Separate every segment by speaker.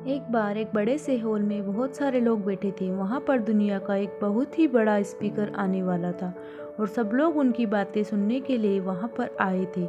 Speaker 1: एक बार एक बड़े से हॉल में बहुत सारे लोग बैठे थे। वहाँ पर दुनिया का एक बहुत ही बड़ा स्पीकर आने वाला था और सब लोग उनकी बातें सुनने के लिए वहाँ पर आए थे।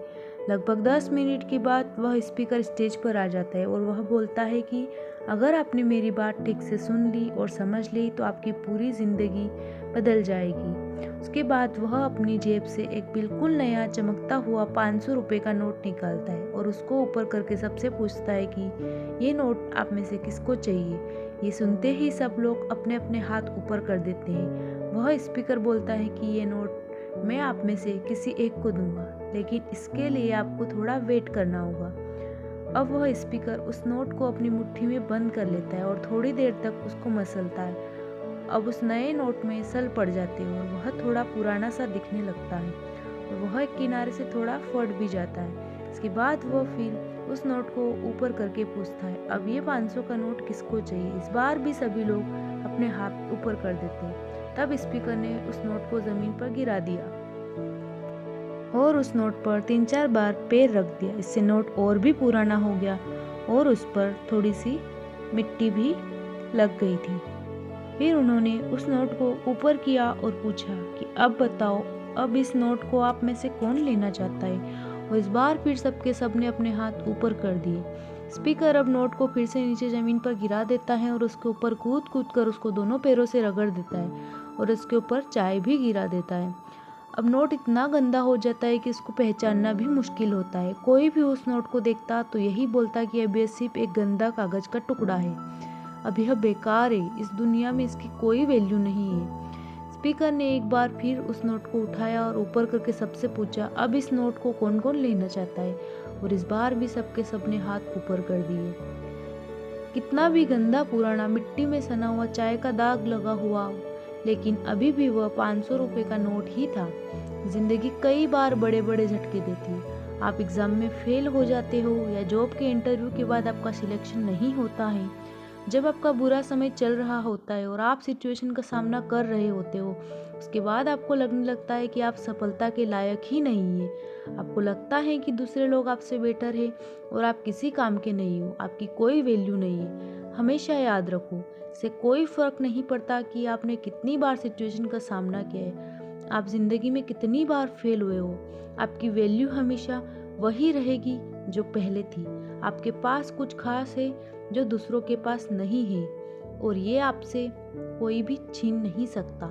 Speaker 1: लगभग 10 मिनट के बाद वह स्पीकर स्टेज पर आ जाता है और वह बोलता है कि अगर आपने मेरी बात ठीक से सुन ली और समझ ली तो आपकी पूरी ज़िंदगी बदल जाएगी। उसके बाद वह अपनी जेब से एक बिल्कुल नया चमकता हुआ 500 रुपये का नोट निकालता है और उसको ऊपर करके सबसे पूछता है कि ये नोट आप में से किसको चाहिए। ये सुनते ही सब लोग अपने अपने हाथ ऊपर कर देते हैं। वह स्पीकर बोलता है कि ये नोट मैं आप में से किसी एक को दूंगा, लेकिन इसके लिए आपको थोड़ा वेट करना होगा। अब वह स्पीकर उस नोट को अपनी मुट्ठी में बंद कर लेता है और थोड़ी देर तक उसको मसलता है। अब उस नए नोट में सल पड़ जाते हैं और वह थोड़ा पुराना सा दिखने लगता है और वह एक किनारे से थोड़ा फट भी जाता है। इसके बाद वह फिर उस नोट को ऊपर करके पूछता है, अब ये 500 का नोट किसको चाहिए। इस बार भी सभी लोग अपने हाथ ऊपर कर देते हैं। तब स्पीकर ने उस नोट को ज़मीन पर गिरा दिया और उस नोट पर 3-4 बार पैर रख दिया। इससे नोट और भी पुराना हो गया और उस पर थोड़ी सी मिट्टी भी लग गई थी। फिर उन्होंने उस नोट को ऊपर किया और पूछा कि अब बताओ, अब इस नोट को आप में से कौन लेना चाहता है। और इस बार फिर सबके सब ने अपने हाथ ऊपर कर दिए। स्पीकर अब नोट को फिर से नीचे ज़मीन पर गिरा देता है और उसके ऊपर कूद कूद कर उसको दोनों पैरों से रगड़ देता है और उसके ऊपर चाय भी गिरा देता है। अब नोट इतना गंदा हो जाता है कि इसको पहचानना भी मुश्किल होता है। कोई भी उस नोट को देखता तो यही बोलता कि अब ये सिर्फ एक गंदा कागज़ का टुकड़ा है, अब यह बेकार है, इस दुनिया में इसकी कोई वैल्यू नहीं है। स्पीकर ने एक बार फिर उस नोट को उठाया और ऊपर करके सबसे पूछा, अब इस नोट को कौन कौन लेना चाहता है। और इस बार भी सबके सबने हाथ ऊपर कर दिए। कितना भी गंदा पुराना मिट्टी में सना हुआ चाय का दाग लगा हुआ, लेकिन अभी भी वह 500 रुपये का नोट ही था। जिंदगी कई बार बड़े बड़े झटके देती है। आप एग्ज़ाम में फेल हो जाते हो या जॉब के इंटरव्यू के बाद आपका सिलेक्शन नहीं होता है। जब आपका बुरा समय चल रहा होता है और आप सिचुएशन का सामना कर रहे होते हो, उसके बाद आपको लगने लगता है कि आप सफलता के लायक ही नहीं है। आपको लगता है कि दूसरे लोग आपसे बेटर है और आप किसी काम के नहीं हो, आपकी कोई वैल्यू नहीं है। हमेशा याद रखो, इससे कोई फर्क नहीं पड़ता कि आपने कितनी बार सिचुएशन का सामना किया है, आप जिंदगी में कितनी बार फेल हुए हो, आपकी वैल्यू हमेशा वही रहेगी जो पहले थी। आपके पास कुछ खास है जो दूसरों के पास नहीं है और ये आपसे कोई भी छीन नहीं सकता।